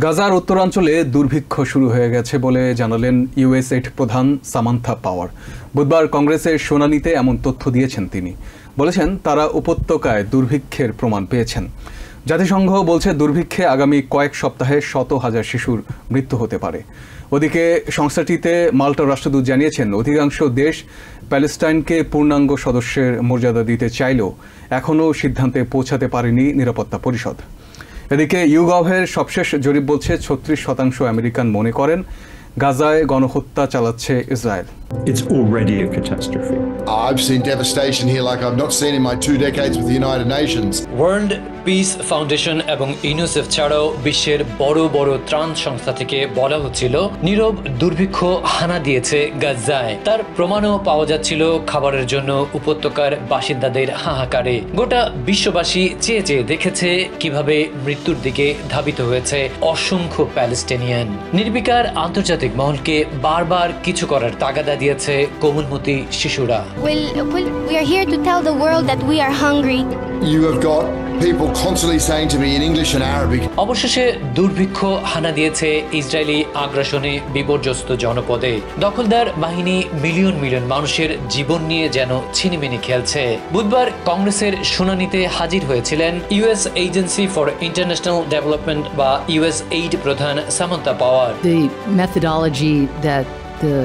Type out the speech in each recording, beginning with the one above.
গাজার উত্তরাঞ্চলে দুর্ভিক্ষ শুরু হয়ে গেছে বলে জানালেন ইউএসএইড প্রধান সামান্থা পাওয়ার। বুধবার কংগ্রেসের শুনানিতে এমন তথ্য দিয়েছেন তিনি। বলেছেন তারা উপত্যকায় দুর্ভিক্ষের প্রমাণ পেয়েছেন। জাতিসংঘ বলছে দুর্ভিক্ষে আগামী কয়েক সপ্তাহে শত হাজার শিশুর মৃত্যু হতে পারে। ওদিকে সংস্থাটিতে মাল্টার রাষ্ট্রদূত জানিয়েছেন অধিকাংশ দেশ প্যালেস্টাইনকে পূর্ণাঙ্গ সদস্যের মর্যাদা দিতে চাইলেও এখনও সিদ্ধান্তে পৌঁছাতে পারেনি নিরাপত্তা পরিষদ। এদিকে ইউগভের সবশেষ জরিপ বলছে 36% আমেরিকান মনে করেন গাজায় গণহত্যা চালাচ্ছে Israel. It's already a catastrophe. I've seen devastation here like I've not seen in my 2 decades with the United Nations. World piece foundation এবং ইউনিসেফ ছাড়াও বিশ্বের বড় বড় ত্রাণ সংস্থা থেকে বলা হচ্ছিল নীরব দুর্ভিক্ষ হানা দিয়েছে গাজায়। তার প্রমাণও পাওয়া যাচ্ছিল খাবারের জন্য উপত্যকার বাসিন্দাদের হাহাকারে। গোটা বিশ্ববাসী চেয়ে চেয়ে দেখেছে কিভাবে মৃত্যুর দিকে ধাবিত হয়েছে অসংখ্য প্যালেস্টিনিয়ান। নির্বিকার আন্তর্জাতিক মহলকে বারবার কিছু করার তাগাদা দিয়েছে কোমলমতি শিশুরা। We are here to tell the world that we are hungry. You have got people constantly saying to me in English and Arabic. অবশেষে দুর্ভিক্ষ হানা দিয়েছে ইসরায়েলি আগ্রাসনে বিপর্যস্ত জনপদে। দখলদার বাহিনী মিলিয়ন মিলিয়ন মানুষের জীবন নিয়ে যেন ছিনিমিনি খেলছে। বুধবার কংগ্রেসের শুনানিতে হাজির হয়েছিলেন US agency for international development বা ইউএসএইড প্রধান Samantha power. The methodology that the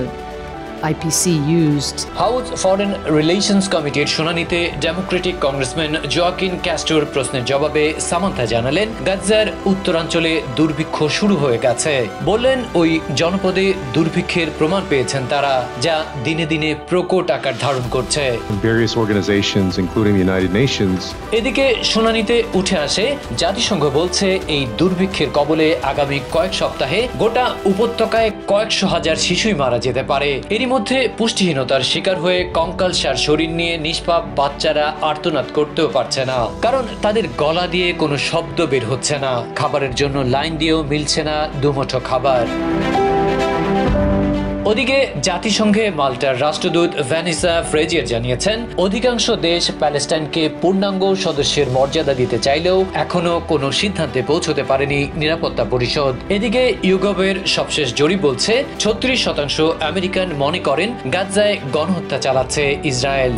IPC used. House foreign relations কমিটির শুনানিতে ডেমোক্রেটিক কংগ্রেসম্যান জোয়াকিন ক্যাস্টোর প্রশ্নের জবাবে সামান্থা জানালেন গাজার উত্তরাঞ্চলে দুর্ভিক্ষ শুরু হয়ে গেছে। বললেন ওই জনপদে দুর্ভিক্ষের প্রমাণ পেয়েছেন তারা, যা দিনে দিনে প্রকট আকার ধারণ করছে। Various organizations including the United Nations. এদিকে শুনানিতে উঠে আসে জাতিসংঘ বলছে এই দুর্ভিক্ষের কবলে আগামী কয়েক সপ্তাহে গোটা উপত্যকায় কয়েকশো হাজার শিশুই মারা যেতে পারে। এরই মধ্যে পুষ্টিহীনতার শিকার হয়ে কঙ্কালসার শরীর নিয়ে নিষ্পাপ বাচ্চারা আর্তনাদ করতেও পারছে না, কারণ তাদের গলা দিয়ে কোনো শব্দ বের হচ্ছে না। খাবারের জন্য লাইন দিয়েও মিলছে না দুমুঠো খাবার। ওদিকে জাতিসংঘে মাল্টার রাষ্ট্রদূত ভ্যানিসা ফ্রেজিয়ার জানিয়েছেন অধিকাংশ দেশ প্যালেস্টাইনকে পূর্ণাঙ্গ সদস্যের মর্যাদা দিতে চাইলেও এখনো কোনো সিদ্ধান্তে পৌঁছতে পারেনি নিরাপত্তা পরিষদ। এদিকে ইউগভের সবশেষ জরিপ বলছে 36% আমেরিকান মনে করেন গাজায় গণহত্যা চালাচ্ছে ইসরায়েল।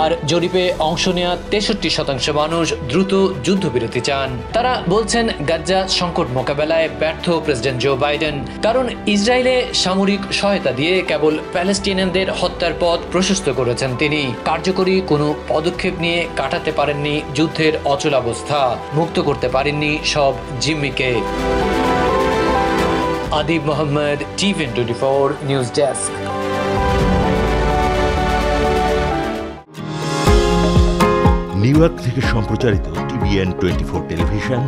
আর জরিপে অংশ নেওয়া 63% মানুষ দ্রুত যুদ্ধবিরতি চান। তারা বলছেন গাজা সংকট মোকাবেলায় ব্যর্থ প্রেসিডেন্ট জো বাইডেন, কারণ ইসরায়েলে সামরিক সহায়তা দিয়ে কেবল প্যালেস্টিনিয়ানদের হত্যার পথ প্রশস্ত করেছেন তিনি। কার্যকরী কোনো পদক্ষেপ নিয়ে কাটাতে পারেননি যুদ্ধের অচলাবস্থা, মুক্ত করতে পারেননি সব জিম্মিকে। Adib Mohammad, TVN24 news desk. New York থেকে সম্প্রচারিত TVN24 টেলিভিশন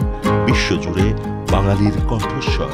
বিশ্বজুড়ে বাঙালির কণ্ঠস্বর।